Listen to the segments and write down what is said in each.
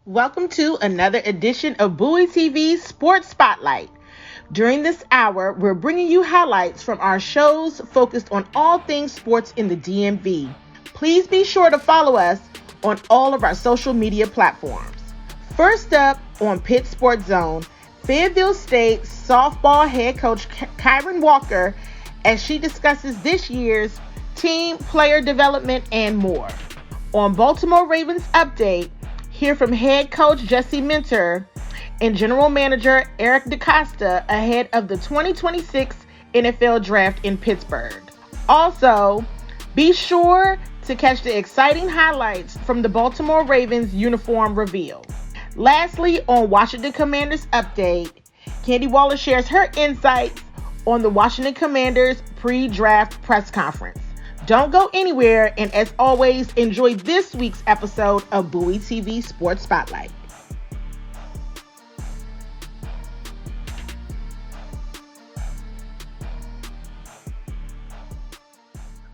Welcome to another edition of Bowie TV's Sports Spotlight. During this hour, we're bringing you highlights from our shows focused on all things sports in the DMV. Please be sure to follow us on all of our social media platforms. First up on Pitt Sports Zone, Fayetteville State softball head coach Kyrin Walker as she discusses this year's team, player development, and more. On Baltimore Ravens Update, hear from head coach Jesse Minter and general manager Eric DeCosta ahead of the 2026 NFL Draft in Pittsburgh. Also, be sure to catch the exciting highlights from the Baltimore Ravens uniform reveal. Lastly, on Washington Commanders Update, Candi Waller shares her insights on the Washington Commanders pre-draft press conference. Don't go anywhere, and as always, enjoy this week's episode of Bowie TV Sports Spotlight.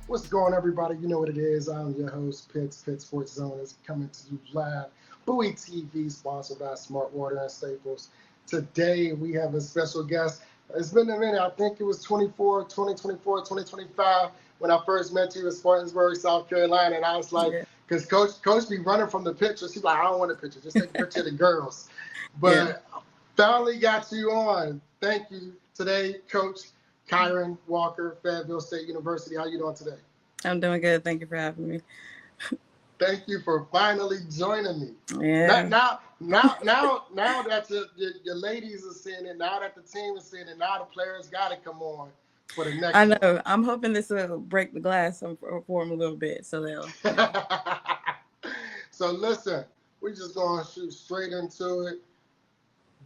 What's going on, everybody? You know what it is. I'm your host, Pitt Sports Zone is coming to you live. Bowie TV, sponsored by Smart Water and Staples. Today, we have a special guest. It's been a minute. I think it was 2025. When I first met you in Spartansburg, South Carolina, and I was like, because Coach be running from the pictures. He's like, I don't want a picture. Just take a picture of the girls. But finally got you on. Thank you today, Coach Kyrin Walker, Fayetteville State University. How you doing today? I'm doing good. Thank you for having me. Thank you for finally joining me. Yeah. Now that your ladies are seeing it, now that the team is seeing it, now the players got to come on. For the next I know. One. I'm hoping this will break the glass for them a little bit, so they'll. So listen, we're just gonna shoot straight into it.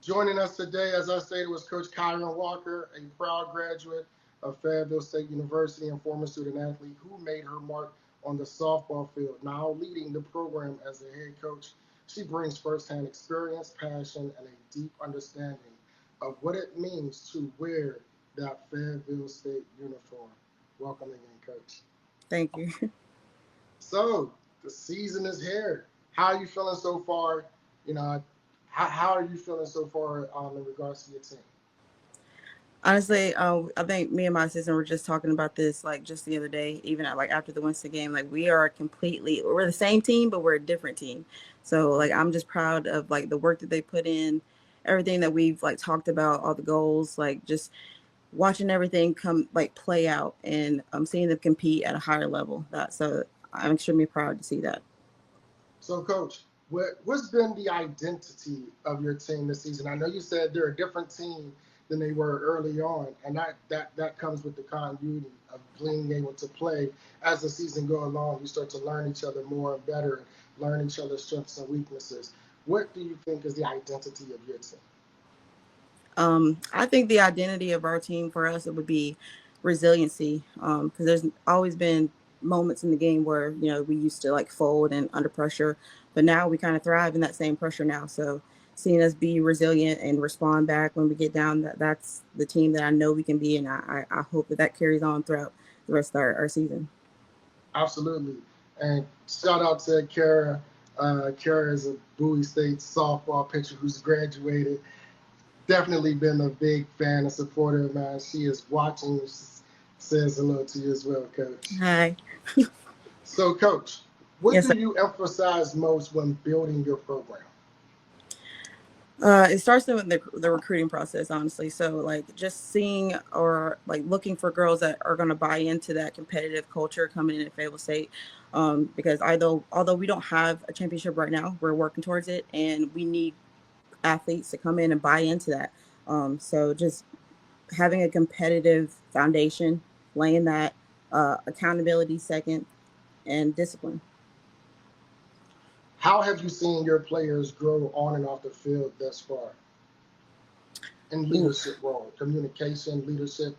Joining us today, as I stated, was Coach Kyrin Walker, a proud graduate of Fayetteville State University and former student athlete who made her mark on the softball field. Now leading the program as the head coach, she brings firsthand experience, passion, and a deep understanding of what it means to wear that Fayetteville State uniform. Welcome again, Coach. Thank you. So, the season is here. How are you feeling so far? You know, how are you feeling so far in regards to your team? Honestly, I think me and my assistant were just talking about this like just the other day, even after the Winston game. Like we're the same team, but we're a different team. So like I'm just proud of like the work that they put in, everything that we've like talked about, all the goals, like just watching everything play out, and I'm seeing them compete at a higher level. So I'm extremely proud to see that. So, Coach, what's been the identity of your team this season? I know you said they're a different team than they were early on, and that comes with the continuity of being able to play as the season goes along. You start to learn each other more and better, learn each other's strengths and weaknesses. What do you think is the identity of your team? I think the identity of our team for us, it would be resiliency. Because there's always been moments in the game where, we used to like fold and under pressure, but now we kind of thrive in that same pressure now. So seeing us be resilient and respond back when we get down, that's the team that I know we can be. And I hope that carries on throughout the rest of our season. Absolutely. And shout out to Kara. Kara is a Bowie State softball pitcher who's graduated. Definitely been a big fan and supporter of mine. She is watching. She says hello to you as well, Coach. Hi. So, Coach, what do you emphasize most when building your program? It starts with the recruiting process, honestly. So, like, just seeing or like looking for girls that are going to buy into that competitive culture coming in at Fayetteville State. Because although we don't have a championship right now, we're working towards it, and we need athletes to come in and buy into that. So just having a competitive foundation, laying that, accountability second, and discipline. How have you seen your players grow on and off the field thus far? In leadership role, communication, leadership.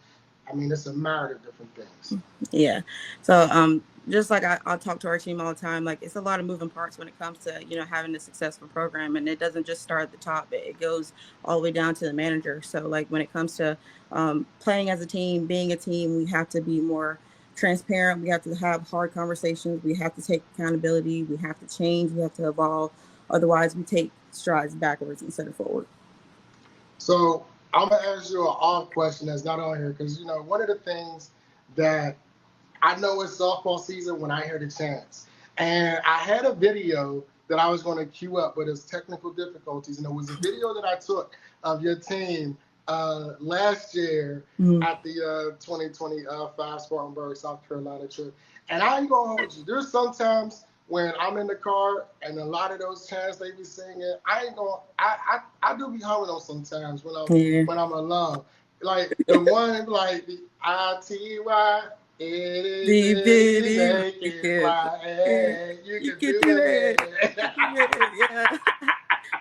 I mean, it's a myriad of different things. Yeah. So just like I talk to our team all the time, like it's a lot of moving parts when it comes to, having a successful program. And it doesn't just start at the top. It goes all the way down to the manager. So like when it comes to playing as a team, being a team, we have to be more transparent. We have to have hard conversations. We have to take accountability. We have to change. We have to evolve. Otherwise, we take strides backwards instead of forward. So I'm gonna ask you an off question that's not on here because one of the things that I know it's softball season when I hear the chants, and I had a video that I was going to queue up, but it's technical difficulties, and it was a video that I took of your team last year at the 2025 Spartanburg, South Carolina trip. And I ain't gonna hold you. There's sometimes when I'm in the car and a lot of those chants they be singing, I do be humming them sometimes when I'm alone. Like the one like the ITY. It is make it fly. Hey, you can do it. Yeah.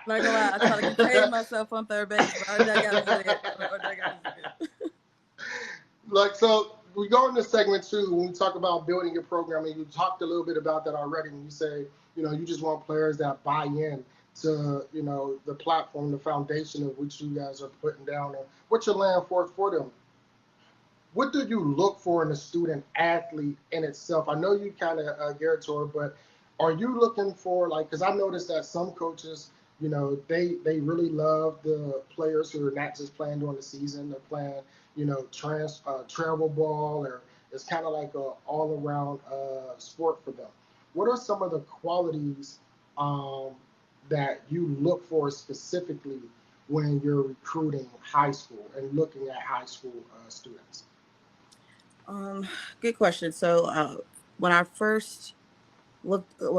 Not gonna lie, I try to contain myself on third base, but I got it. Like, so we go into segment 2 when we talk about building your program, and you talked a little bit about that already. And you say, you just want players that buy in to, the platform, the foundation of which you guys are putting down, and what you're laying forth for them. What do you look for in a student athlete in itself? I know you kind of geared toward, but are you looking for, like, because I noticed that some coaches, they really love the players who are not just playing during the season, they're playing, travel ball, or it's kind of like a all-around sport for them. What are some of the qualities that you look for specifically when you're recruiting high school and looking at high school students? Good question. So when I first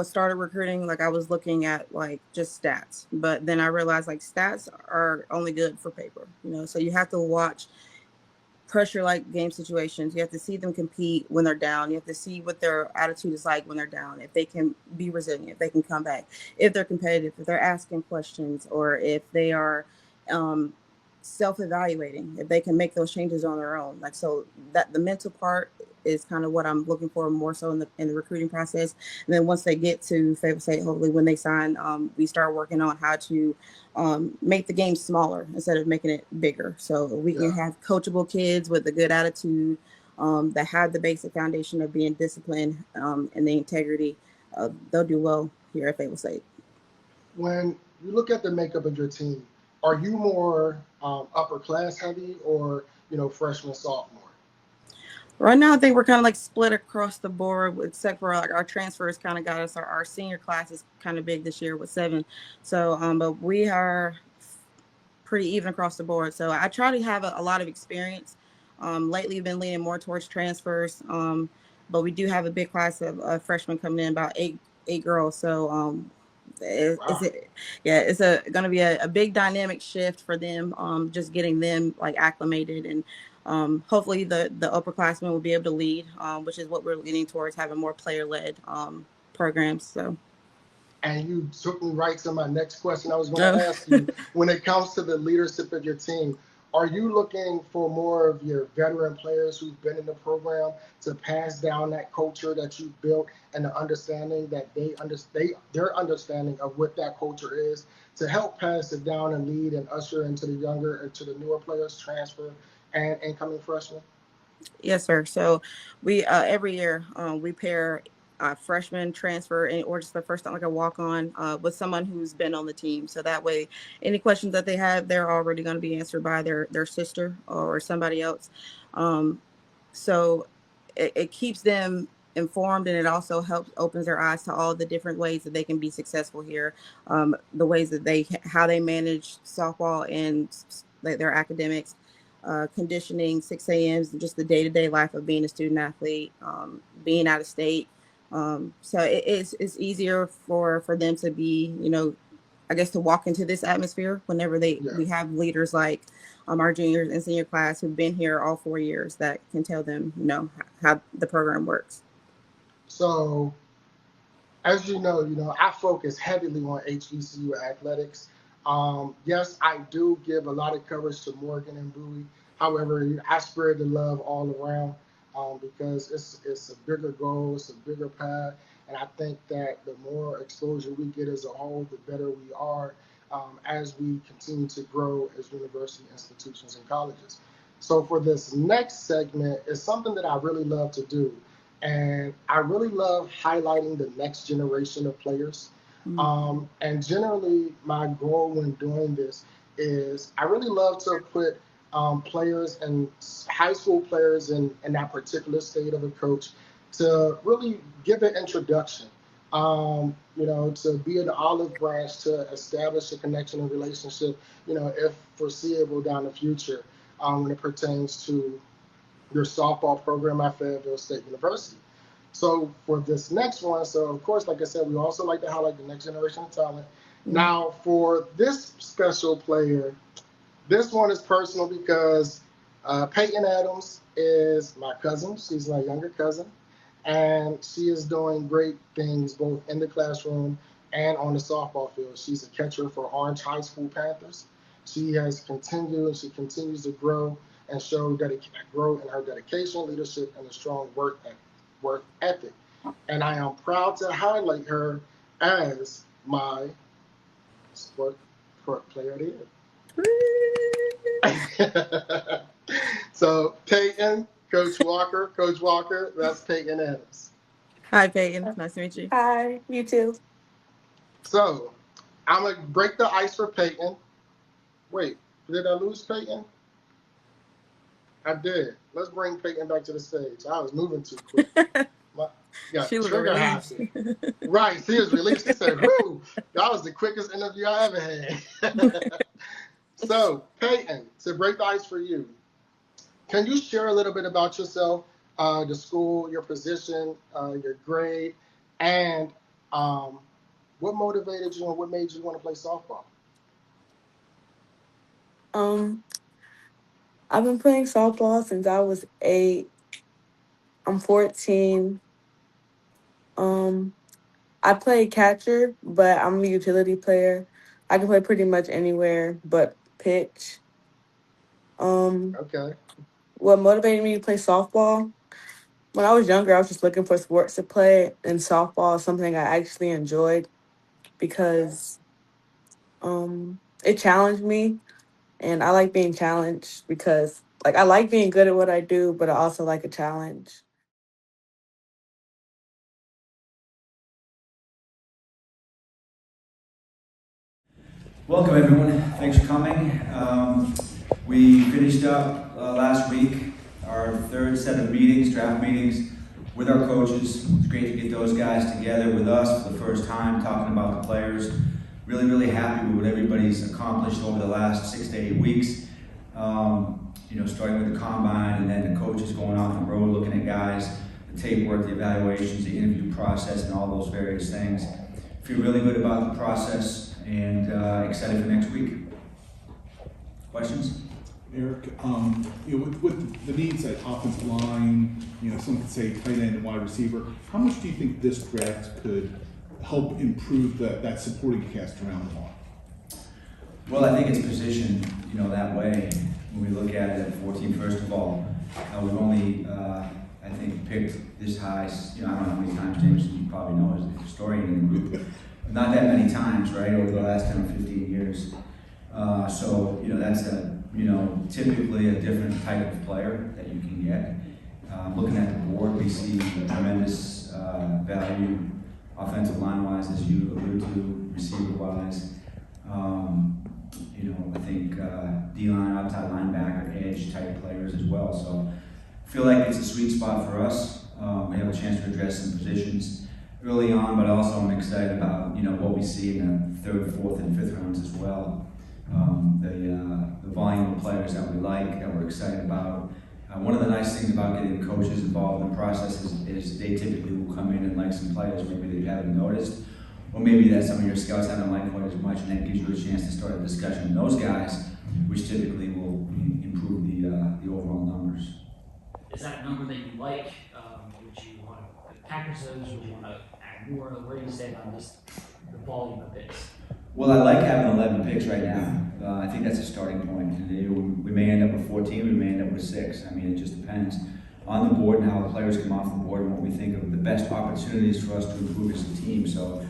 started recruiting, like I was looking at like just stats, but then I realized like stats are only good for paper, so you have to watch pressure like game situations. You have to see them compete when they're down. You have to see what their attitude is like when they're down, if they can be resilient, if they can come back, if they're competitive, if they're asking questions, or if they are self-evaluating, if they can make those changes on their own. Like, so that the mental part is kind of what I'm looking for more so in the recruiting process. And then once they get to Fayetteville State, hopefully when they sign, we start working on how to make the game smaller instead of making it bigger. So we can have coachable kids with a good attitude that have the basic foundation of being disciplined and the integrity. They'll do well here at Fayetteville State. When you look at the makeup of your team, are you more upper class heavy or, freshman, sophomore? Right now, I think we're kind of like split across the board, except for like our transfers kind of got us. Our senior class is kind of big this year with 7. So, but we are pretty even across the board. So I try to have a lot of experience. Lately, we've been leaning more towards transfers, but we do have a big class of freshmen coming in, about eight girls. So it's going to be a big dynamic shift for them, just getting them like acclimated, and hopefully the upperclassmen will be able to lead, which is what we're leaning towards, having more player-led programs. So. And you took me right to my next question I was going to ask you. When it comes to the leadership of your team, are you looking for more of your veteran players who've been in the program to pass down that culture that you've built and the understanding that their understanding of what that culture is, to help pass it down and lead and usher into the younger and to the newer players, transfer and incoming freshmen? Yes, sir. So we every year we pair freshman transfer or just the first time like a walk on with someone who's been on the team. So that way, any questions that they have, they're already going to be answered by their sister or somebody else. So it keeps them informed, and it also opens their eyes to all the different ways that they can be successful here. The ways that how they manage softball and their academics. Conditioning, 6 a.m.s, just the day-to-day life of being a student athlete, being out of state. So it's easier for them to be, I guess, to walk into this atmosphere whenever we have leaders like our juniors and senior class who've been here all 4 years that can tell them, how the program works. So, as you know, I focus heavily on HBCU athletics. Yes, I do give a lot of coverage to Morgan and Bowie. However, I spread the love all around because it's a bigger goal, it's a bigger path, and I think that the more exposure we get as a whole, the better we are as we continue to grow as university institutions and colleges. So for this next segment, it's something that I really love to do. And I really love highlighting the next generation of players. And generally, my goal when doing this is I really love to put players and high school players in that particular state of a coach to really give an introduction, to be an olive branch to establish a connection and relationship, if foreseeable down the future when it pertains to your softball program at Fayetteville State University. So for this next one, so of course, like I said, we also like to highlight the next generation of talent. Now for this special player, this one is personal because Peyton Adams is my cousin. She's my younger cousin. And she is doing great things both in the classroom and on the softball field. She's a catcher for Orange High School Panthers. She continues to grow and grow in her dedication, leadership, and a strong work ethic. And I am proud to highlight her as my sport player of the year. So Peyton, Coach Walker, that's Peyton Adams. Hi, Peyton. Nice to meet you. Hi, you too. So I'm going to break the ice for Peyton. Wait, did I lose Peyton? I did. Let's bring Peyton back to the stage. I was moving too quick. She was released. Right, she was released. She said, whoo, that was the quickest interview I ever had. So, Peyton, to break the ice for you, can you share a little bit about yourself, the school, your position, your grade, and what motivated you and what made you want to play softball? I've been playing softball since I was 8. I'm 14. I play catcher, but I'm a utility player. I can play pretty much anywhere but pitch. Okay. What motivated me to play softball? When I was younger, I was just looking for sports to play, and softball is something I actually enjoyed because it challenged me, and I like being challenged because I like being good at what I do, but I also like a challenge. Welcome everyone, thanks for coming. We finished up last week our third set of meetings, draft meetings with our coaches. It's great to get those guys together with us for the first time, talking about the players. Really, really happy with what everybody's accomplished over the last 6 to 8 weeks. Starting with the combine and then the coaches going off the road, looking at guys, the tape work, the evaluations, the interview process, and all those various things. Feel really good about the process and excited for next week. Questions? Eric, with the needs at offensive line, some could say tight end and wide receiver, how much do you think this draft could help improve that supporting cast around the ball? Well, I think it's positioned, that way. When we look at it at 14, first of all, we've only, I think, picked this high, I don't know how many times, James, you probably know as a historian in the group, not that many times, right, over the last 10 or 15 years. So, that's typically a different type of player that you can get. Looking at the board, we see tremendous value offensive line-wise, as you alluded to, receiver-wise. I think D-line, outside linebacker, edge type players as well. So I feel like it's a sweet spot for us. We have a chance to address some positions early on, but also I'm excited about what we see in the 3rd, 4th, and 5th rounds as well. The volume of players that we like, that we're excited about. One of the nice things about getting coaches involved in the process is they typically will come in and like some players maybe they haven't noticed, or maybe that some of your scouts haven't liked quite as much, and that gives you a chance to start a discussion with those guys, which typically will improve the overall numbers. Is that a number that you like? Would you want to package those? Would you want to add more? Where do you stand on just the volume of picks? Well, I like having 11 picks right now. I think that's a starting point. We may end up with 14, we may end up with 6. I mean, it just depends on the board and how the players come off the board and what we think of the best opportunities for us to improve as a team. So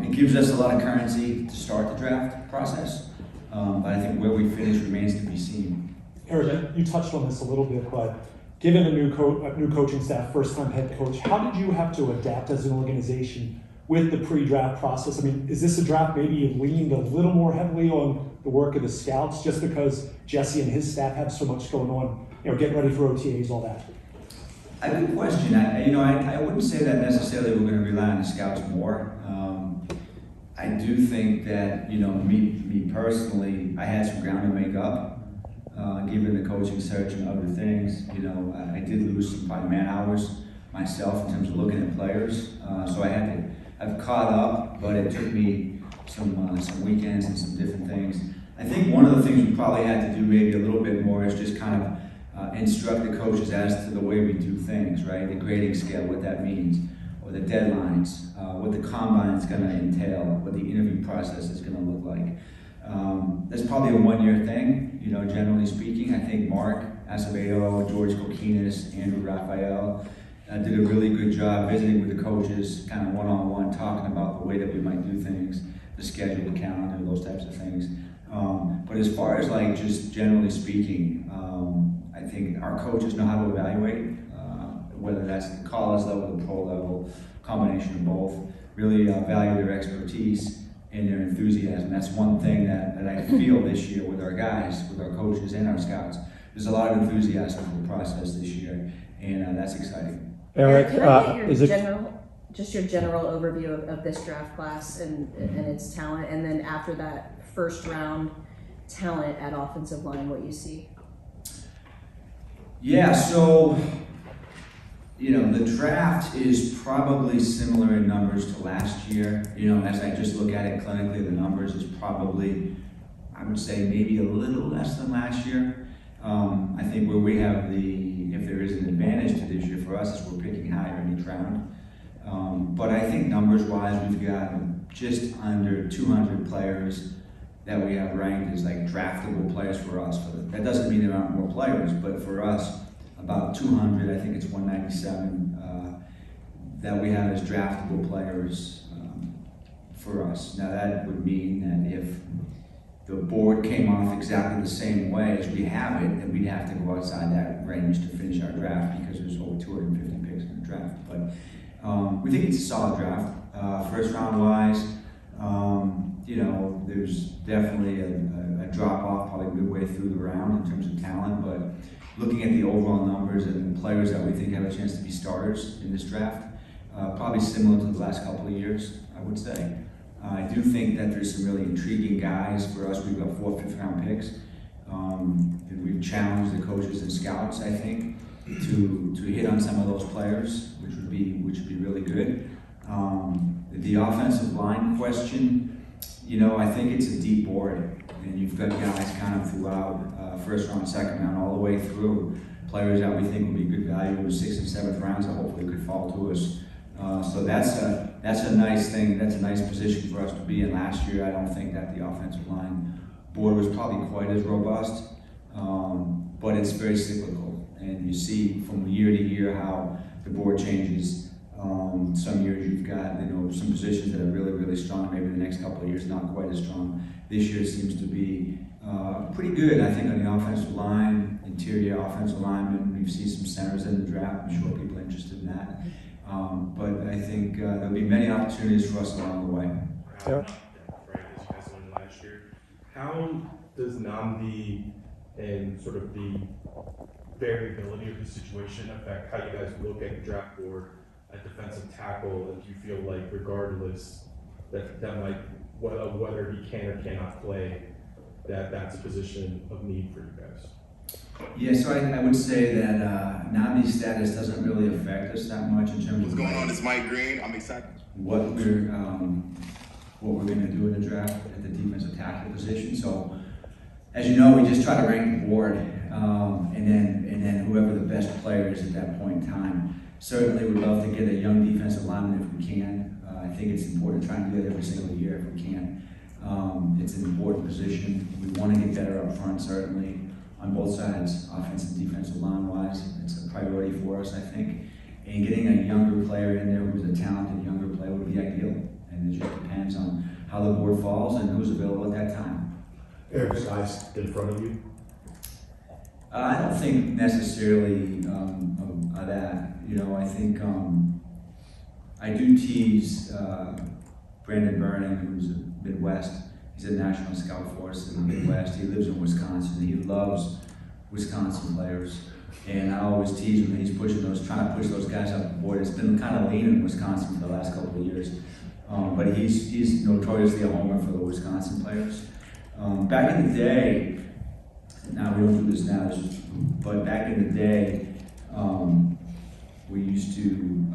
it gives us a lot of currency to start the draft process, but I think where we finish remains to be seen. Eric, you touched on this a little bit, but given a new coaching staff, first-time head coach, how did you have to adapt as an organization with the pre-draft process? I mean, is this a draft maybe you leaned a little more heavily on the work of the scouts just because Jesse and his staff have so much going on, getting ready for OTAs, all that? A good question. I wouldn't say that necessarily we're going to rely on the scouts more. I do think that, me personally, I had some ground to make up, given the coaching search and other things. I did lose some probably man hours myself in terms of looking at players. So I've caught up, but it took me some weekends and some different things. I think one of the things we probably had to do maybe a little bit more is just kind of instruct the coaches as to the way we do things, right? The grading scale, what that means, or the deadlines, what the combine is going to entail, what the interview process is going to look like. That's probably a one-year thing, generally speaking. I think Mark Acevedo, George Kokinis, Andrew Raphael did a really good job visiting with the coaches, kind of one-on-one, talking about the way that we might do things, the schedule, the calendar, those types of things. But as far as just generally speaking, I think our coaches know how to evaluate, whether that's the college level, the pro level, combination of both, really value their expertise and their enthusiasm. That's one thing that I feel this year with our guys, with our coaches and our scouts. There's a lot of enthusiasm for the process this year, and that's exciting. Eric, can I get your general overview of this draft class and its talent, and then after that first round talent at offensive line, what you see? Yeah, so the draft is probably similar in numbers to last year. As I just look at it clinically, the numbers is probably, I would say, maybe a little less than last year. I think where we have if there is an advantage to this year for us is we're picking higher in each round. But I think numbers-wise, we've got just under 200 players that we have ranked as draftable players for us. That doesn't mean there aren't more players, but for us, about 200, I think it's 197, that we have as draftable players for us. Now that would mean that if the board came off exactly the same way as we have it, then we'd have to go outside that range to finish our draft because there's over 250 picks in the draft. But we think it's a solid draft. First round wise, there's definitely a drop off probably midway through the round in terms of talent, but looking at the overall numbers and the players that we think have a chance to be starters in this draft, probably similar to the last couple of years, I would say. I do think that there's some really intriguing guys for us. We've got 4 fifth-round picks. And we've challenged the coaches and scouts, I think, to hit on some of those players, which would be really good. The offensive line question, I think it's a deep board, and you've got guys kind of throughout first round, second round, all the way through. Players that we think would be good value in 6th and 7th rounds that hopefully could fall to us. So that's a nice thing. That's a nice position for us to be in. Last year, I don't think that the offensive line board was probably quite as robust, but it's very cyclical. And you see from year to year how the board changes. Some years you've got some positions that are really, really strong. Maybe the next couple of years not quite as strong. This year seems to be pretty good, I think, on the offensive line, interior offensive linemen. We've seen some centers in the draft. I'm sure people are interested in that. But I think there'll be many opportunities for us along the way. Right, as you guys learned last year. How does Nnamdi and sort of the variability of the situation affect how you guys look at the draft board at defensive tackle? And do you feel like, regardless, that might, whether he can or cannot play, that's a position of need for you guys? Yeah, so I would say that Nnamdi's status doesn't really affect us that much in terms of what's going on. It's Mike Green. I'm excited. What we're going to do in the draft at the defensive tackle position. So, as you know, we just try to rank the board, and then whoever the best player is at that point in time. Certainly, we'd love to get a young defensive lineman if we can. I think it's important to try and do that every single year if we can. It's an important position. We want to get better up front, certainly, on both sides, offensive and defensive line-wise. It's a priority for us, I think. And getting a younger player in there who's a talented younger player would be ideal. And it just depends on how the board falls and who's available at that time. Eric, guys in front of you? I don't think necessarily that. I think I do tease Brandon Burning, who's a Midwest. He's a national scout for us in the Midwest. He lives in Wisconsin. He loves Wisconsin players. And I always tease him that he's trying to push those guys up the board. It's been kind of lean in Wisconsin for the last couple of years. But he's notoriously a homer for the Wisconsin players. Back in the day, now we don't do this now, but back in the day, we used to,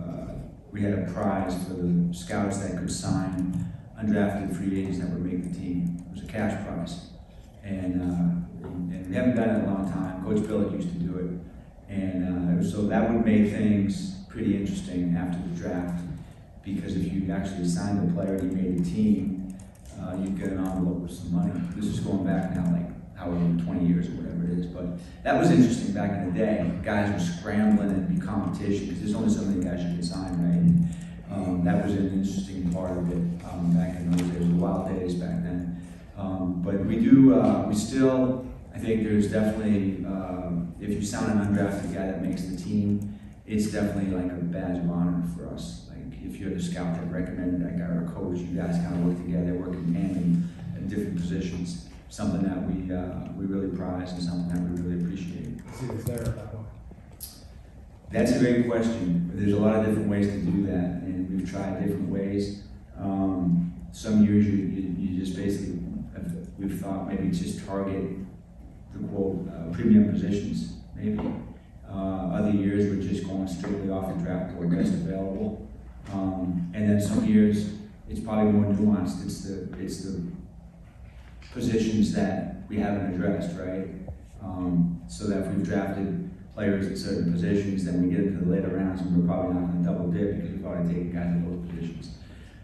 we had a prize for the scouts that could sign undrafted free agents that would make the team. It was a cash prize. And we haven't done it in a long time. Coach Billick used to do it. And so that would make things pretty interesting after the draft, because if you actually signed a player and he made the team, you'd get an envelope with some money. This is going back now, like, however, 20 years or whatever it is. But that was interesting back in the day. Guys were scrambling and be competition, because there's only so many guys you can sign, right? That was an interesting part of it back in those days. It was wild days back then. But we still, I think there's definitely, if you sign an undrafted guy that makes the team, it's definitely like a badge of honor for us. Like, if you're the scout that recommended that guy or a coach, you guys kind of work together, work in tandem at different positions. Something that we really prize and something that we really appreciate. See what's there at that point. That's a great question. There's a lot of different ways to do that, and we've tried different ways. Some years you just basically, we've thought maybe just target the quote premium positions, maybe. Other years we're just going strictly off the draft board best available. And then some years it's probably more nuanced. It's the positions that we haven't addressed, right? So that if we've drafted players at certain positions, then we get into the later rounds and we're probably not going to double dip because we've already taken guys at those positions.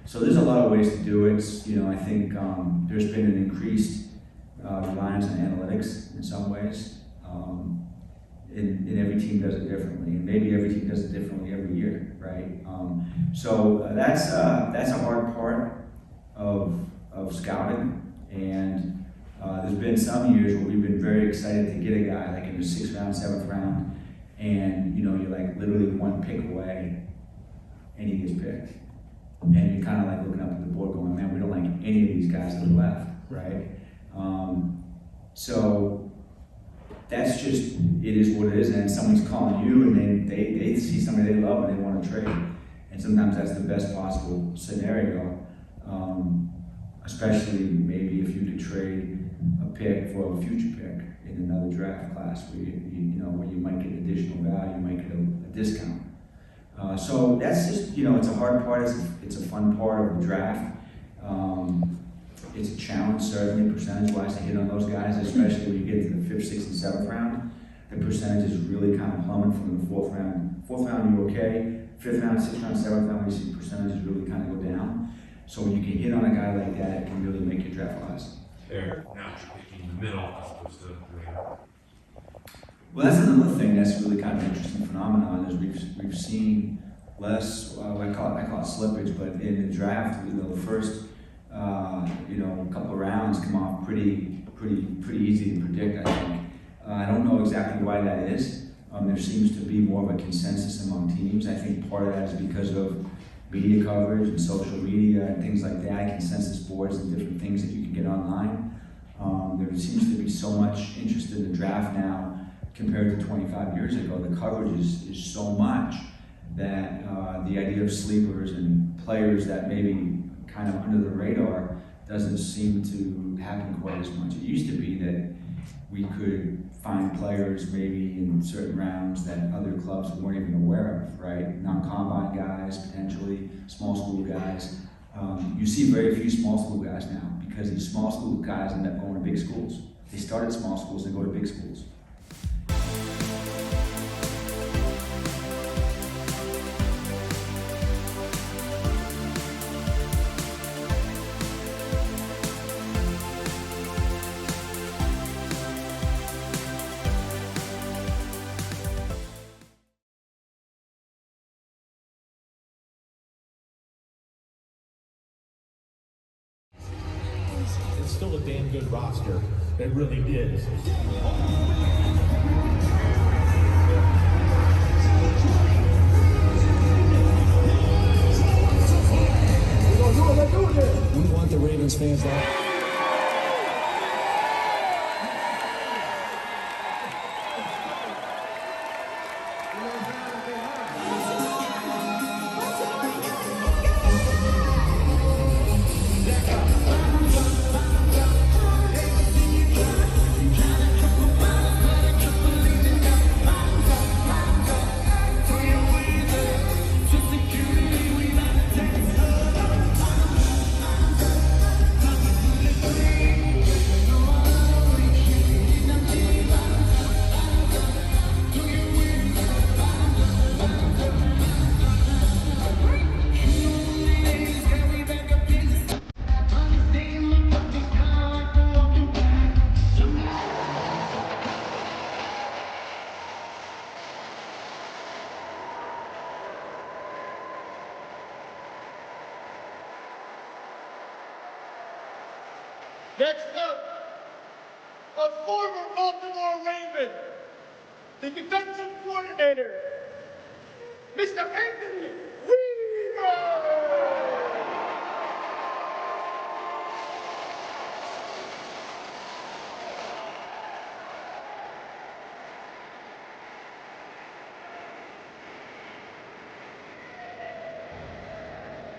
So there's a lot of ways to do it. I think there's been an increased reliance on analytics in some ways. And every team does it differently, and maybe every team does it differently every year, right? So that's a hard part of scouting. And there's been some years where we've been very excited to get a guy like in the 6th round, 7th round, and you're like literally one pick away, and he gets picked. And you're kind of like looking up at the board going, man, we don't like any of these guys to the left, right? So that's just, it is what it is, and someone's calling you and they see somebody they love and they want to trade. And sometimes that's the best possible scenario. Especially maybe if you could trade a pick for a future pick in another draft class where where you might get additional value, you might get a discount. So that's just, it's a hard part, it's a fun part of the draft. It's a challenge, certainly, percentage-wise, to hit on those guys, especially when you get to the 5th, 6th, and 7th round. The percentages really kind of plummet from the 4th round. 4th round, you're okay. 5th round, 6th round, 7th round, you see percentages really kind of go down. So when you can hit on a guy like that, it can really make your draft class. Fair. Now you're picking the middle as opposed to later. Well, that's another thing that's really kind of interesting phenomenon is we've seen less. I call it slippage, but in the draft, the first couple of rounds come off pretty easy to predict. I think. I don't know exactly why that is. There seems to be more of a consensus among teams. I think part of that is because of media coverage and social media and things like that, consensus boards and different things that you can get online. There seems to be so much interest in the draft now compared to 25 years ago. The coverage is so much that the idea of sleepers and players that maybe kind of under the radar doesn't seem to happen quite as much. It used to be that we could find players maybe in certain rounds that other clubs weren't even aware of, right? Non-combine guys, potentially, small school guys. You see very few small school guys now because these small school guys end up going to big schools. They start at small schools and go to big schools. Still a damn good roster. It really is. the Ravens fans that Next up, a former Baltimore Raven, the defensive coordinator, Mr. Candi Waller.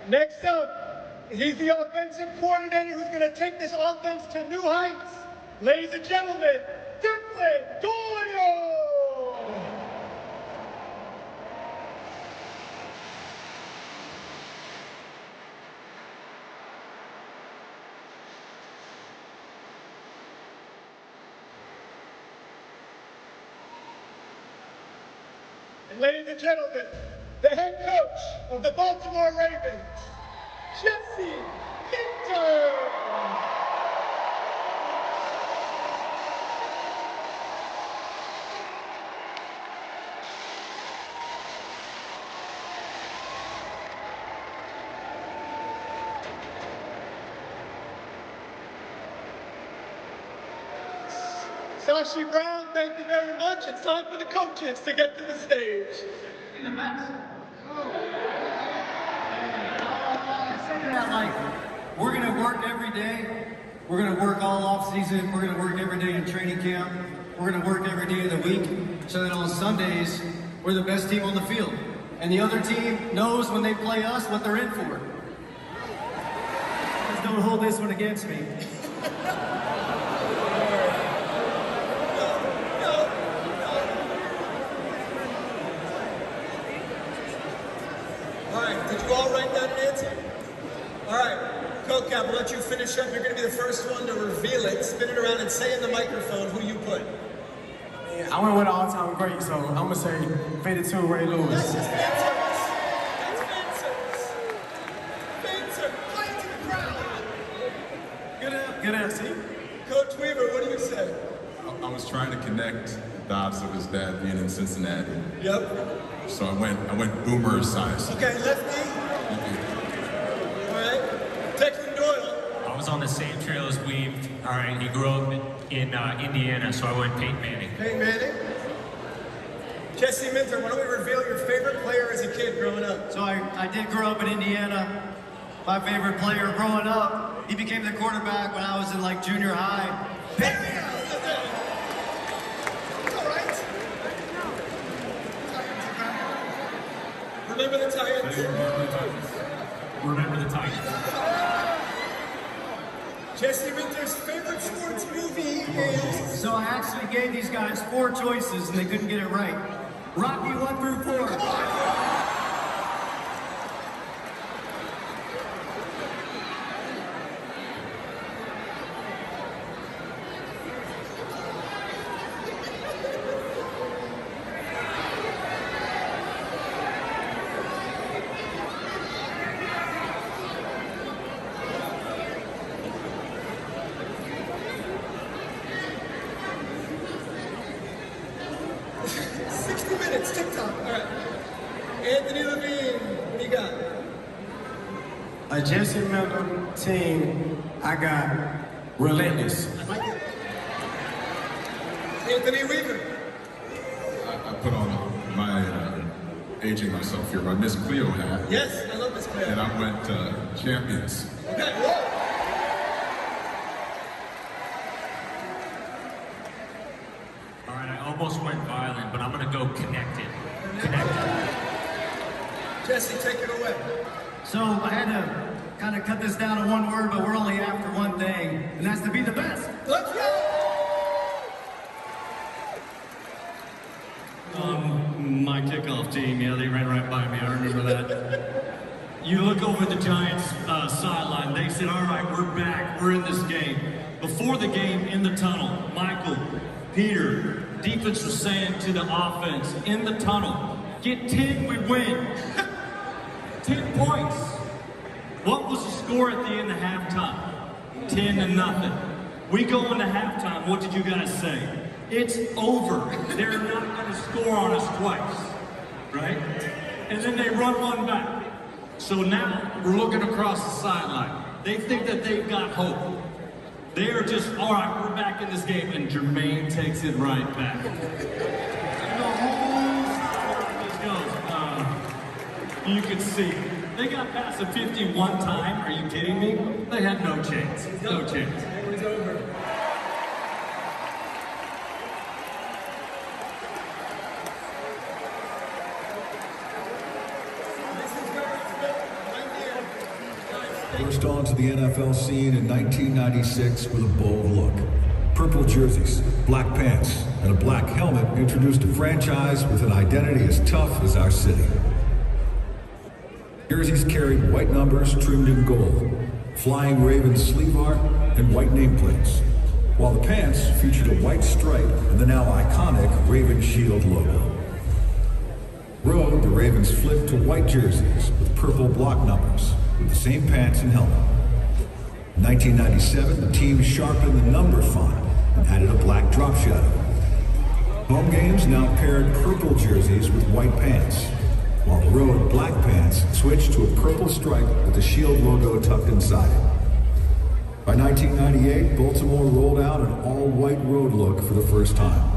Next up, he's the offensive coordinator who's going to take this offense to new heights. Ladies and gentlemen, Doyle! And ladies and gentlemen, the head coach of the Baltimore Ravens, Jesse Minter. Sashi Brown, thank you very much. It's time for the coaches to get to the stage. We're going to work every day. We're going to work all off season. We're going to work every day in training camp. We're going to work every day of the week so that on Sundays, we're the best team on the field. And the other team knows when they play us what they're in for. Just don't hold this one against me. All right, did you all write down an answer? All right, CoCap, we'll let you finish up. You're going to be the first one to reveal it. Spin it around and say in the microphone who you put. I went with all-time great, so I'm going to say Fayetteville Ray Lewis. That's just fan service. That's fan service. Fan service. Play it to the crowd. Good answer. Coach Weaver, what do you say? I was trying to connect the dots of his dad being in Cincinnati. Yep. So I went boomer size. Okay, lefty. All right. Declan Doyle. I was on the same trail as Weave. All right, he grew up in Indiana, so I went Peyton Manning. Peyton Manning. Jesse Minter, why don't we reveal your favorite player as a kid growing up? So I did grow up in Indiana. My favorite player growing up, he became the quarterback when I was in like junior high. Remember the Titans? Remember the Titans. Jesse Minter's favorite sports movie is... So I actually gave these guys 4 choices and they couldn't get it right. Rocky 1 through 4. Come on! Jesse Miller team, I got Relentless. I like it. Anthony Weaver. I put on my, aging myself here, my Miss Cleo hat. Yes, I love Miss Cleo. And I went Champions. Okay, whoa. almost went violent, but I'm gonna go connected. Jesse, take it away. So I had to kind of cut this down to one word, but we're only after one thing, and that's to be the best. Let's go! My kickoff team, yeah, they ran right by me. I remember that. You look over at the Giants sideline. They said, all right, we're back. We're in this game. Before the game, in the tunnel, Michael, Peter, defense was saying to the offense, in the tunnel, get 10, we win. 10 points. What was the score at the end of halftime? 10-0. We go into halftime. What did you guys say? It's over. They're not going to score on us twice, right? And then they run one back. So now we're looking across the sideline. They think that they've got hope. They are just, all right, we're back in this game. And Jermaine takes it right back. And the whole sideline just goes, you can see. They got past the 51 time. Are you kidding me? They had no chance. No chance. It was over. Burst onto the NFL scene in 1996 with a bold look. Purple jerseys, black pants, and a black helmet introduced a franchise with an identity as tough as our city. Jerseys carried white numbers trimmed in gold, flying Ravens sleeve art, and white nameplates, while the pants featured a white stripe and the now iconic Raven Shield logo. Road, the Ravens flipped to white jerseys with purple block numbers, with the same pants and helmet. In 1997, the team sharpened the number font and added a black drop shadow. Home games now paired purple jerseys with white pants, while the road black pants switched to a purple stripe with the Shield logo tucked inside it. By 1998, Baltimore rolled out an all-white road look for the first time.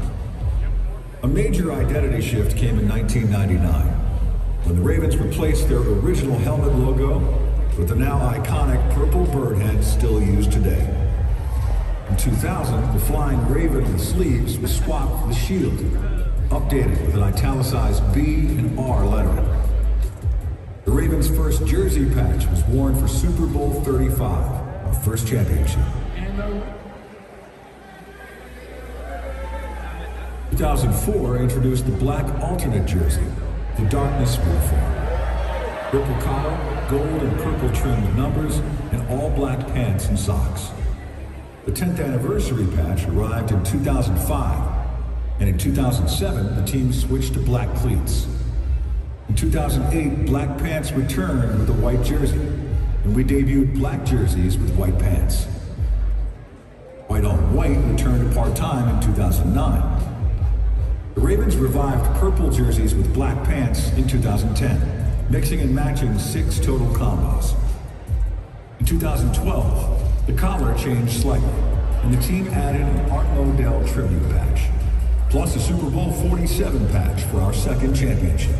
A major identity shift came in 1999, when the Ravens replaced their original helmet logo with the now iconic purple bird head still used today. In 2000, the flying Raven with sleeves was swapped for the Shield, updated with an italicized B and R lettering. The Ravens' first jersey patch was worn for Super Bowl 35, our first championship. 2004 introduced the black alternate jersey, the darkness uniform. Purple collar, gold and purple trimmed numbers, and all black pants and socks. The 10th anniversary patch arrived in 2005, and in 2007, the team switched to black cleats. In 2008, black pants returned with a white jersey, and we debuted black jerseys with white pants. White on white returned part-time in 2009. The Ravens revived purple jerseys with black pants in 2010, mixing and matching 6 total combos. In 2012, the collar changed slightly, and the team added an Art Modell tribute patch, plus a Super Bowl 47 patch for our second championship.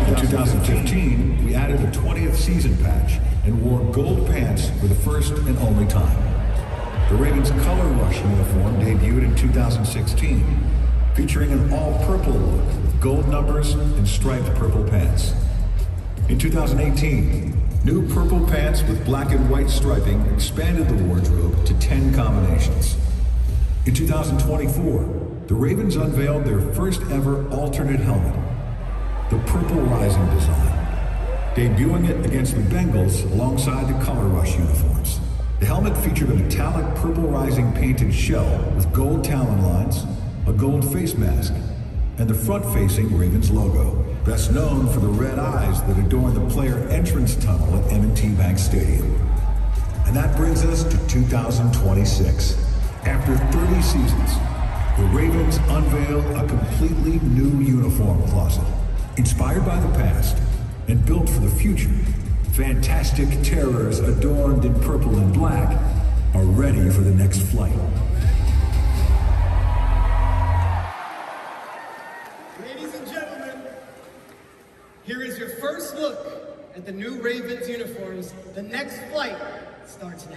In 2015, we added a 20th season patch and wore gold pants for the first and only time. The Ravens color rush uniform debuted in 2016, featuring an all-purple look with gold numbers and striped purple pants. In 2018, new purple pants with black and white striping expanded the wardrobe to 10 combinations. In 2024, the Ravens unveiled their first ever alternate helmet, the Purple Rising design, debuting it against the Bengals alongside the color rush uniforms. The helmet featured a metallic Purple Rising painted shell with gold talon lines, a gold face mask, and the front-facing Ravens logo, best known for the red eyes that adorn the player entrance tunnel at M&T Bank Stadium. And that brings us to 2026. After 30 seasons, the Ravens unveil a completely new uniform closet, inspired by the past and built for the future. Fantastic terrors adorned in purple and black are ready for the next flight. Ladies and gentlemen, here is your first look at the new Ravens uniforms. The next flight starts now.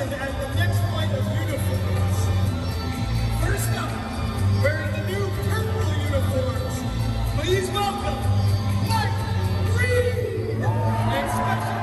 arrived at the next flight of uniforms. First up, wearing the new purple uniforms, please welcome Mike Green and special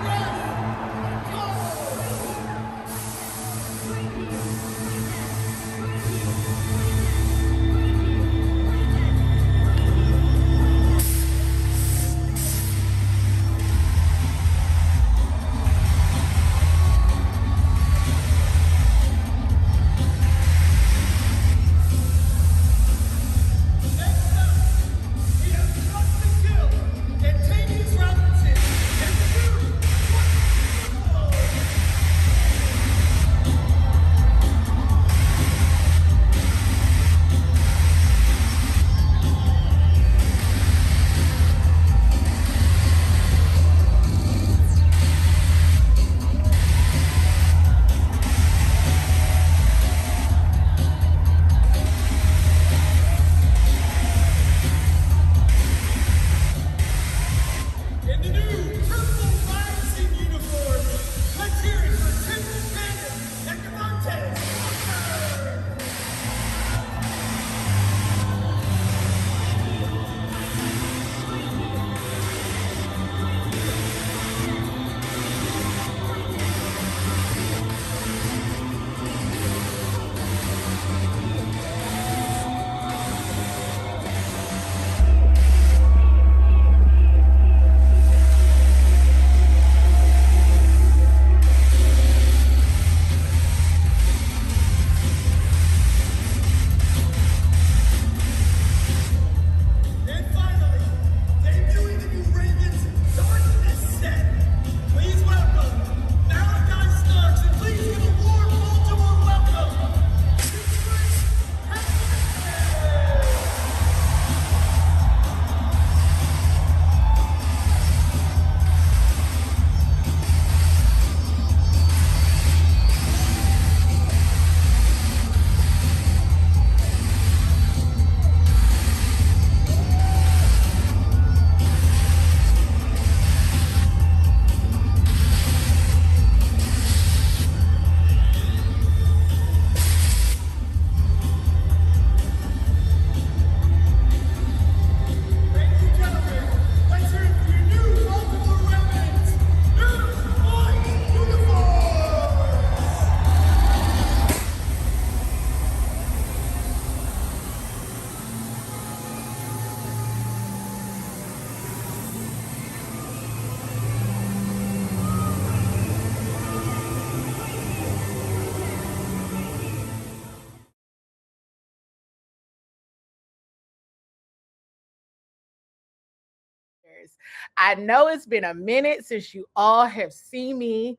guest, I know it's been a minute since you all have seen me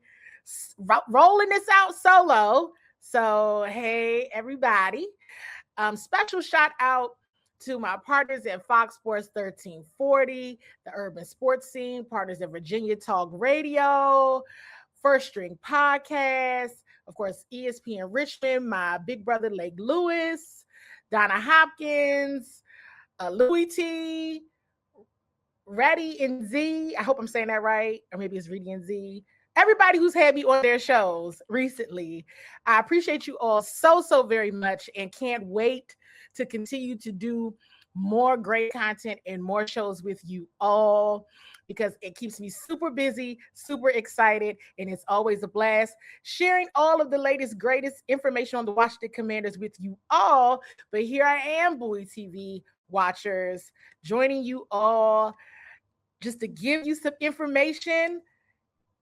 rolling this out solo. So, hey, everybody. Special shout out to my partners at Fox Sports 1340, the Urban Sports Scene, partners at Virginia Talk Radio, First String Podcast, of course, ESPN Richmond, my big brother, Lake Lewis, Donna Hopkins, Louis T., Reddy and Z. I hope I'm saying that right. Or maybe it's Reedy and Z. Everybody who's had me on their shows recently. I appreciate you all so very much and can't wait to continue to do more great content and more shows with you all because it keeps me super busy, super excited, and it's always a blast sharing all of the latest, greatest information on the Washington Commanders with you all. But here I am, Bowie TV watchers, joining you all just to give you some information.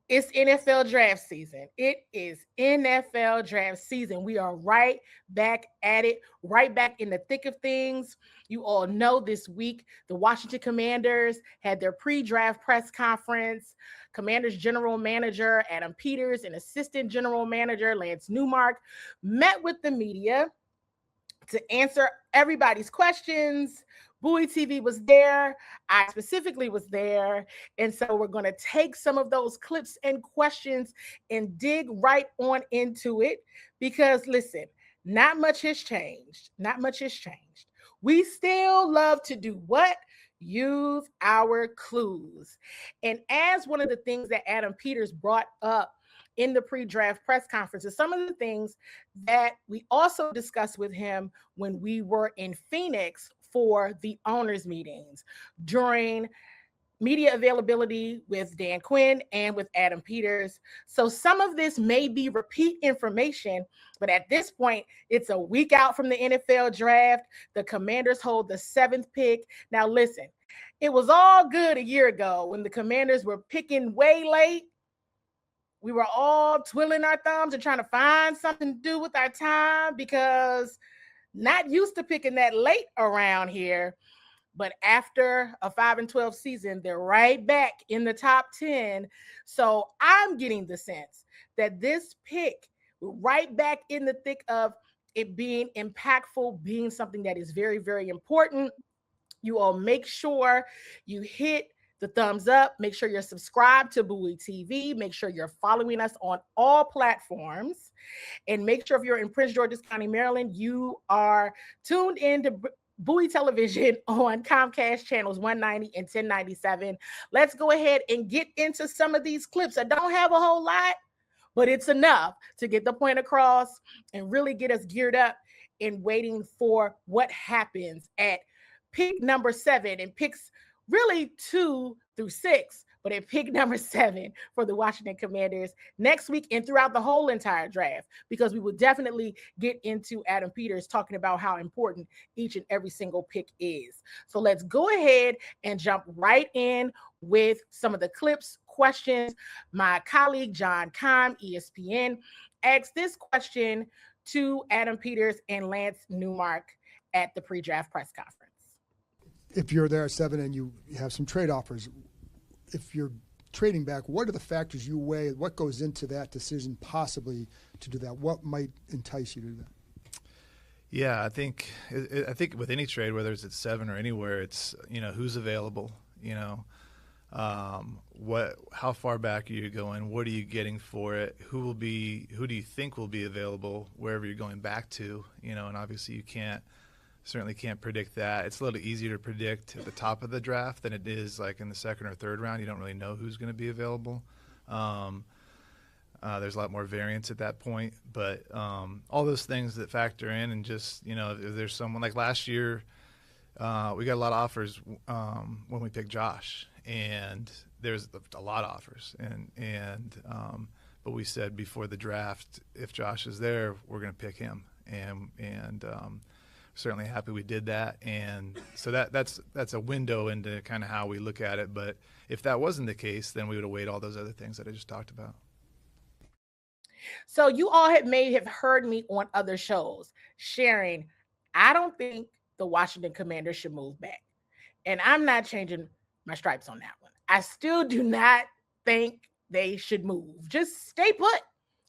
It's NFL draft season. It is NFL draft season. We are right back at it, right back in the thick of things. You all know this week, the Washington Commanders had their pre-draft press conference. Commanders General Manager Adam Peters and Assistant General Manager Lance Newmark met with the media to answer everybody's questions. Bowie TV was there. I specifically was there. And so we're going to take some of those clips and questions and dig right on into it because, listen, not much has changed. Not much has changed. We still love to do what? Use our clues. And as one of the things that Adam Peters brought up in the pre-draft press conference is some of the things that we also discussed with him when we were in Phoenix for the owners meetings during media availability with Dan Quinn and with Adam Peters. So some of this may be repeat information, but at this point, it's a week out from the NFL draft. The Commanders hold the 7th pick. Now listen, it was all good a year ago when the Commanders were picking way late. We were all twiddling our thumbs and trying to find something to do with our time because not used to picking that late around here. But after a 5-12 season, they're right back in the top 10. So I'm getting the sense that this pick, right back in the thick of it being impactful, being something that is very, very important. You all make sure you hit the thumbs up. Make sure you're subscribed to Bowie TV. Make sure you're following us on all platforms. And make sure if you're in Prince George's County, Maryland, you are tuned in to Bowie Television on Comcast channels 190 and 1097. Let's go ahead and get into some of these clips. I don't have a whole lot, but it's enough to get the point across and really get us geared up in waiting for what happens at pick number 7 and picks really 2 through 6, but at pick number 7 for the Washington Commanders next week and throughout the whole entire draft, because we will definitely get into Adam Peters talking about how important each and every single pick is. So let's go ahead and jump right in with some of the clips, questions. My colleague, John Keim, ESPN, asked this question to Adam Peters and Lance Newmark at the pre-draft press conference. If you're there at 7 and you have some trade offers, if you're trading back, what are the factors you weigh? What goes into that decision possibly to do that? What might entice you to do that? Yeah, I think with any trade, whether it's at 7 or anywhere, it's, who's available, how far back are you going? What are you getting for it? Who do you think will be available wherever you're going back to? And obviously you certainly can't predict that. It's a little easier to predict at the top of the draft than it is like in the 2nd or 3rd round. You don't really know who's going to be available. There's a lot more variance at that point, but all those things that factor in, and just, if there's someone like last year, we got a lot of offers when we picked Josh, and there's a lot of offers, but we said before the draft, if Josh is there, we're going to pick him, and certainly happy we did that. And so that's a window into kind of how we look at it. But if that wasn't the case, then we would have weighed all those other things that I just talked about. So you all may have heard me on other shows sharing, I don't think the Washington Commanders should move back. And I'm not changing my stripes on that one. I still do not think they should move. Just stay put.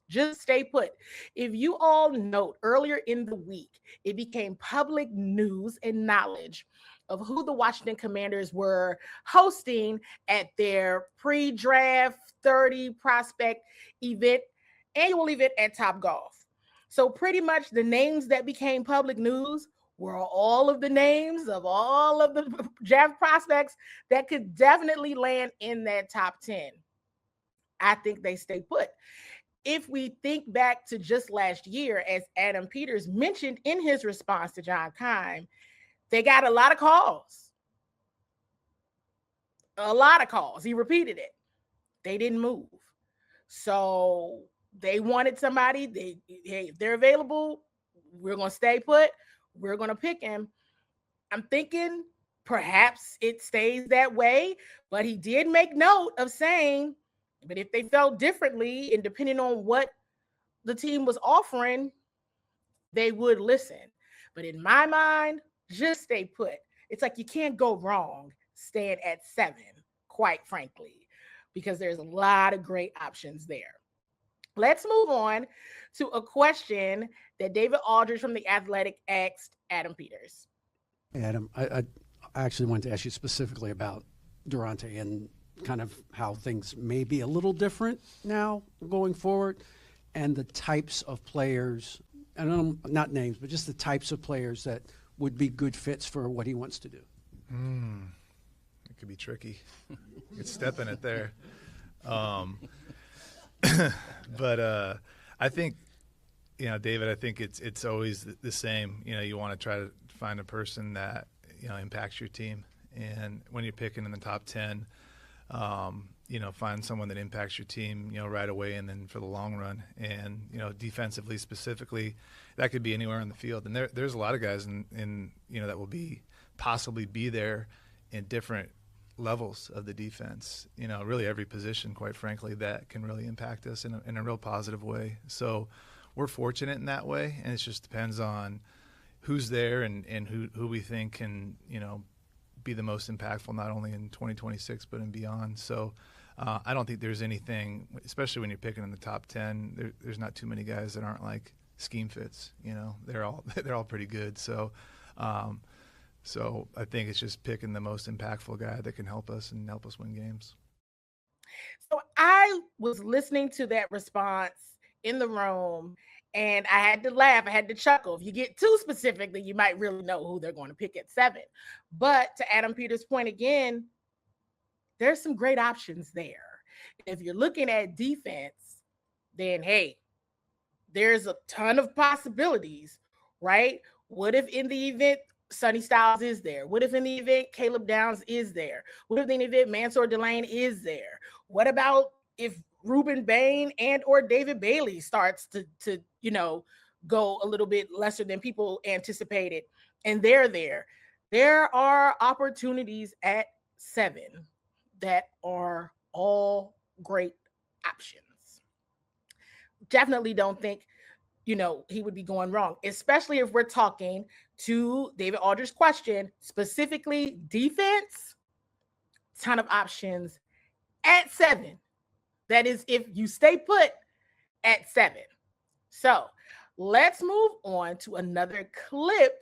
Just stay put. If you all note, earlier in the week, it became public news and knowledge of who the Washington Commanders were hosting at their pre-draft 30 prospect event, annual event at Topgolf. So pretty much the names that became public news were all of the names of all of the draft prospects that could definitely land in that top 10. I think they stay put. If we think back to just last year, as Adam Peters mentioned in his response to John Keim, they got a lot of calls. A lot of calls. He repeated it. They didn't move. So they wanted somebody. If they're available, we're going to stay put. We're going to pick him. I'm thinking perhaps it stays that way, but he did make note of saying, but if they felt differently and depending on what the team was offering, they would listen. But in my mind, just stay put. It's like you can't go wrong staying at 7, quite frankly, because there's a lot of great options there. Let's move on to a question that David Aldridge from The Athletic asked Adam Peters. Hey, Adam, I actually wanted to ask you specifically about Durante and kind of how things may be a little different now going forward, and the types of players, and not names, but just the types of players that would be good fits for what he wants to do. It could be tricky. You could step in it there. But I think, David, I think it's always the same. You want to try to find a person that, impacts your team. And when you're picking in the top 10, find someone that impacts your team, right away and then for the long run. And, defensively specifically, that could be anywhere on the field. And there's a lot of guys in that will possibly be there in different levels of the defense, really every position, quite frankly, that can really impact us in a real positive way. So we're fortunate in that way. And it just depends on who's there and who we think can, be the most impactful, not only in 2026, but and beyond. So I don't think there's anything, especially when you're picking in the top 10, there's not too many guys that aren't like scheme fits, they're all pretty good. So I think it's just picking the most impactful guy that can help us and help us win games. So I was listening to that response in the room, and I had to laugh. I had to chuckle. If you get too specific, then you might really know who they're going to pick at 7. But to Adam Peters' point again, there's some great options there. If you're looking at defense, then hey, there's a ton of possibilities, right? What if in the event Sonny Styles is there? What if in the event Caleb Downs is there? What if in the event Mansour Delane is there? What about if Ruben Bain and or David Bailey starts to go a little bit lesser than people anticipated, and they're there? There are opportunities at 7 that are all great options. Definitely don't think, he would be going wrong, especially if we're talking to David Aldridge's question, specifically defense, ton of options at 7. That is if you stay put at 7. So let's move on to another clip.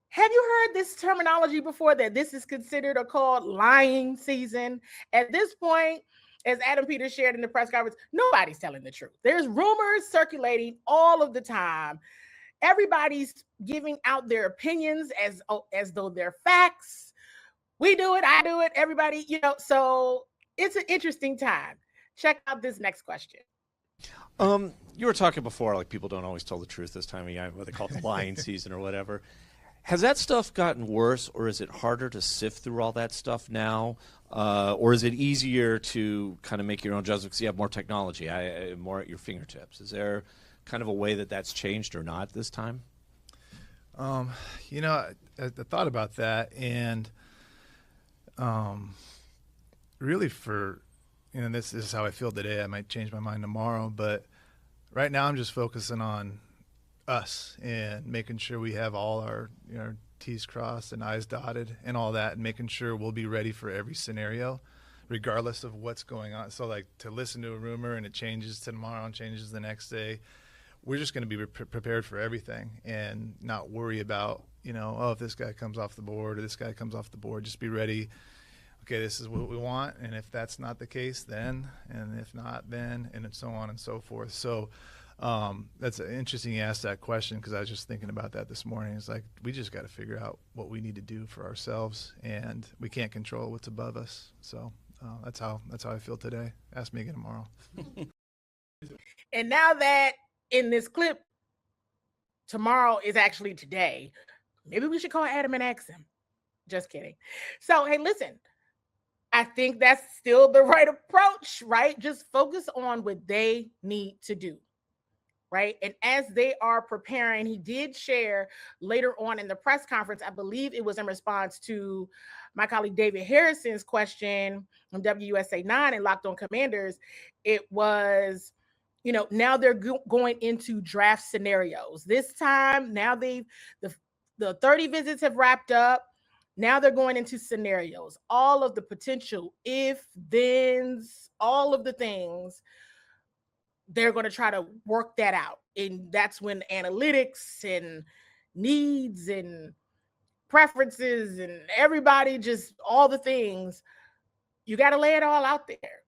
Have you heard this terminology before, that this is considered or called lying season? At this point, as Adam Peters shared in the press conference, nobody's telling the truth. There's rumors circulating all of the time. Everybody's giving out their opinions as though they're facts. We do it, I do it, everybody, so it's an interesting time. Check out this next question. You were talking before, like people don't always tell the truth this time of year, what they call it the lying season or whatever. Has that stuff gotten worse, or is it harder to sift through all that stuff now? Or is it easier to kind of make your own judgments because you have more technology, more at your fingertips? Is there kind of a way that that's changed or not this time? I thought about that, and really this is how I feel today. I might change my mind tomorrow, but right now I'm just focusing on us and making sure we have all our T's crossed and I's dotted and all that, and making sure we'll be ready for every scenario regardless of what's going on. So like to listen to a rumor and it changes tomorrow and changes the next day, we're just going to be prepared for everything and not worry about, if this guy comes off the board or this guy comes off the board. Just be ready. Okay, this is what we want, and if that's not the case, then, and if not, then, and so on and so forth. So that's interesting you asked that question, because I was just thinking about that this morning. It's like we just got to figure out what we need to do for ourselves, and we can't control what's above us. So that's how I feel today. Ask me again tomorrow. And now that in this clip, tomorrow is actually today, maybe we should call Adam and ask him. Just kidding. So hey, listen. I think that's still the right approach, right? Just focus on what they need to do, right? And as they are preparing, he did share later on in the press conference, I believe it was in response to my colleague David Harrison's question on WUSA 9 and Locked On Commanders. It was, now they're going into draft scenarios. This time, now the 30 visits have wrapped up. Now they're going into scenarios, all of the potential if, thens, all of the things. They're going to try to work that out. And that's when analytics and needs and preferences and everybody, just all the things, you got to lay it all out there.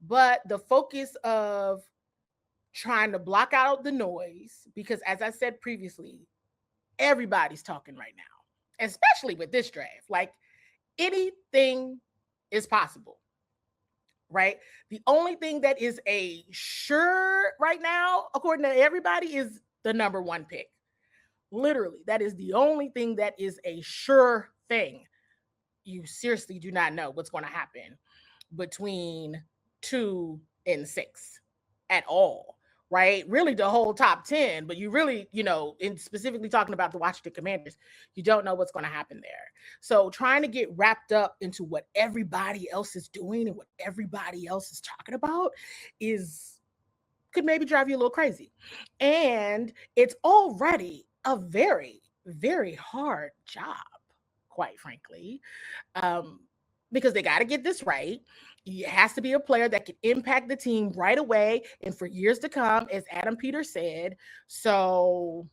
But the focus of trying to block out the noise, because as I said previously, everybody's talking right now. Especially with this draft, like anything is possible. right? The only thing that is a sure right now, according to everybody, is the number 1 pick. Literally, that is the only thing that is a sure thing. You seriously do not know what's going to happen between 2 and 6 at all, right? Really the whole top 10, but you really, in specifically talking about the Washington Commanders, you don't know what's going to happen there. So trying to get wrapped up into what everybody else is doing and what everybody else is talking about could maybe drive you a little crazy. And it's already a very, very hard job, quite frankly, because they got to get this right. It has to be a player that can impact the team right away and for years to come, as Adam Peters said. So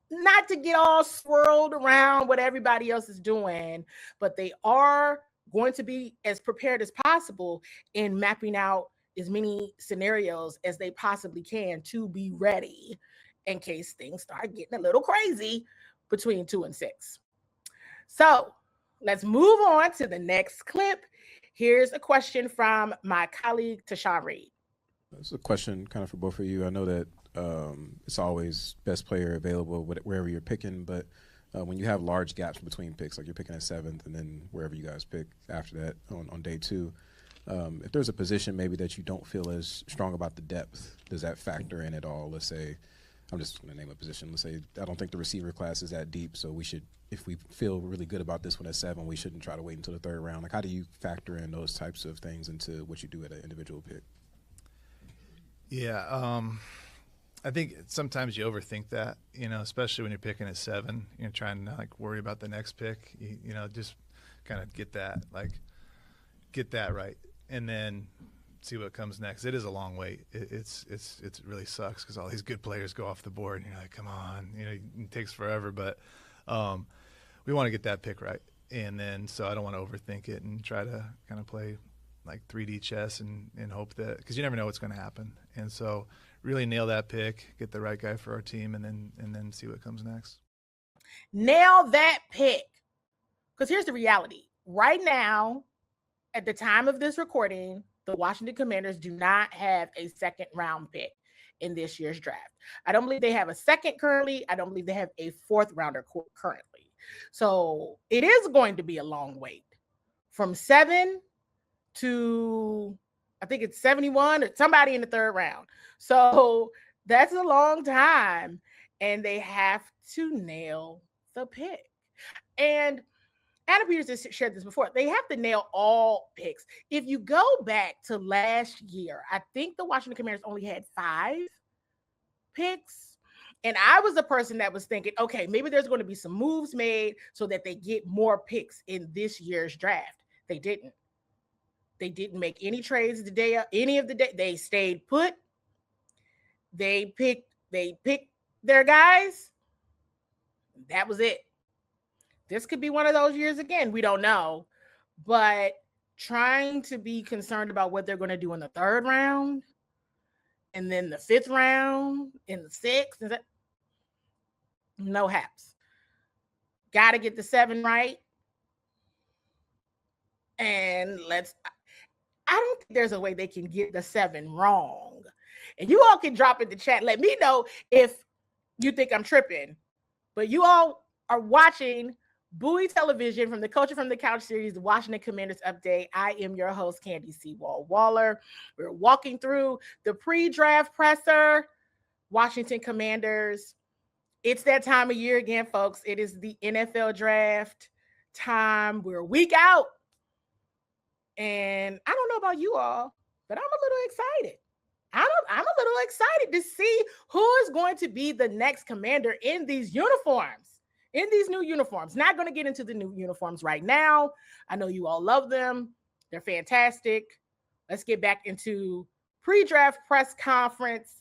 not to get all swirled around what everybody else is doing, but they are going to be as prepared as possible in mapping out as many scenarios as they possibly can to be ready in case things start getting a little crazy between 2 and 6. So let's move on to the next clip. Here's a question from my colleague, Tashawn Reed. It's a question kind of for both of you. I know that it's always best player available wherever you're picking, but when you have large gaps between picks, like you're picking at 7th and then wherever you guys pick after that on day 2, if there's a position maybe that you don't feel as strong about the depth, does that factor in at all? Let's say, I'm just going to name a position. Let's say I don't think the receiver class is that deep, so we should, if we feel really good about this one at 7, we shouldn't try to wait until the 3rd round. Like, how do you factor in those types of things into what you do at an individual pick? Yeah, I think sometimes you overthink that, especially when you're picking at 7. You're trying to worry about the next pick. Just kind of get that right, and then see what comes next. It is a long wait. It really sucks because all these good players go off the board, and you're like, come on, it takes forever. But we want to get that pick right, and then so I don't want to overthink it and try to kind of play like 3D chess and hope that, because you never know what's going to happen. And so really nail that pick, get the right guy for our team, and then see what comes next. Nail that pick, because here's the reality. Right now, at the time of this recording, the Washington Commanders do not have a 2nd round pick in this year's draft. I don't believe they have a 2nd currently. I don't believe they have a 4th rounder currently. So it is going to be a long wait from 7 to, I think it's 71 or somebody in the 3rd round. So that's a long time, and they have to nail the pick. And Adam Peters has shared this before. They have to nail all picks. If you go back to last year, I think the Washington Commanders only had 5 picks. And I was the person that was thinking, okay, maybe there's going to be some moves made so that they get more picks in this year's draft. They didn't. They didn't make any trades any of the day. They stayed put. They picked their guys. That was it. This could be one of those years again. We don't know. But trying to be concerned about what they're going to do in the 3rd round and then the 5th round and the 6th, no haps. Got to get the 7 right. And I don't think there's a way they can get the 7 wrong. And you all can drop in the chat. Let me know if you think I'm tripping. But you all are watching Bowie Television from the Culture from the Couch series, the Washington Commanders Update. I am your host, Candi Waller. We're walking through the pre-draft presser, Washington Commanders. It's that time of year again, folks. It is the NFL draft time. We're a week out. And I don't know about you all, but I'm a little excited. I'm a little excited to see who is going to be the next commander in these uniforms, in these new uniforms. Not going to get into the new uniforms right now. I know you all love them. They're fantastic. Let's get back into pre-draft press conference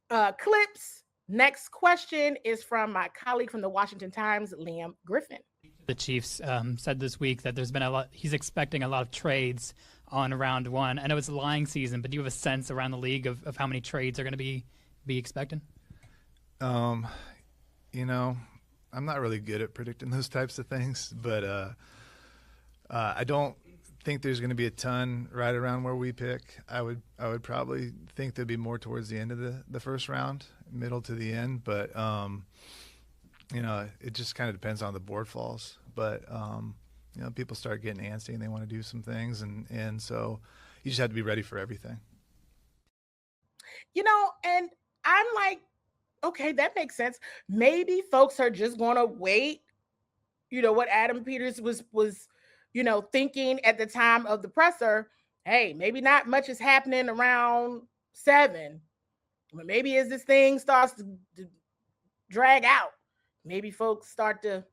clips. Next question is from my colleague from the Washington Times, Liam Griffin. The Chiefs said this week that there's been he's expecting a lot of trades on round 1. I know it's lying season, but do you have a sense around the league of how many trades are going to be expecting? I'm not really good at predicting those types of things, but I don't think there's going to be a ton right around where we pick. I would probably think there'd be more towards the end of the first round, middle to the end. But it just kind of depends on the board falls. But people start getting antsy and they want to do some things, and so you just have to be ready for everything. And I'm like, okay, that makes sense. Maybe folks are just going to wait. What Adam Peters was thinking at the time of the presser. Hey, maybe not much is happening around 7, but maybe as this thing starts to drag out, maybe folks start to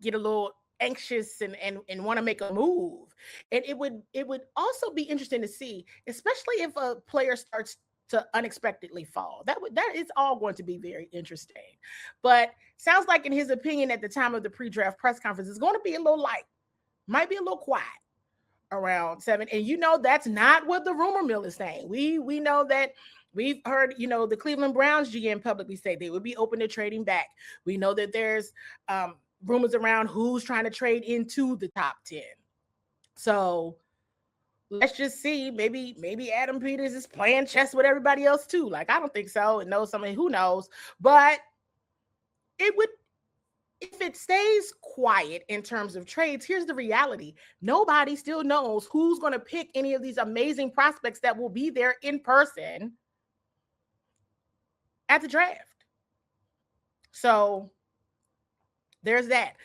get a little anxious and want to make a move. And it would also be interesting to see, especially if a player starts to unexpectedly fall. That is all going to be very interesting. But sounds like, in his opinion, at the time of the pre-draft press conference, it's going to be a little light, might be a little quiet around 7. And that's not what the rumor mill is saying. We know that. We've heard, the Cleveland Browns GM publicly say they would be open to trading back. We know that there's rumors around who's trying to trade into the top 10. So let's just see. Maybe Adam Peters is playing chess with everybody else too. Like, I don't think so. And know something, who knows? But it would, if it stays quiet in terms of trades, here's the reality. Nobody still knows who's going to pick any of these amazing prospects that will be there in person at the draft. So there's that.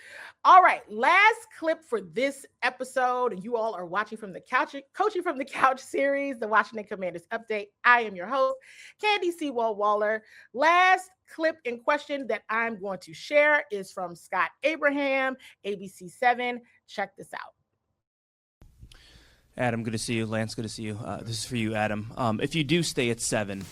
All right, last clip for this episode. You all are watching from the couch, Coaching from the Couch series, the Washington Commanders update. I am your host, Candi Waller. Last clip in question that I'm going to share is from Scott Abraham, ABC 7. Check this out. Adam, good to see you. Lance, good to see you. This is for you, Adam. If you do stay at 7,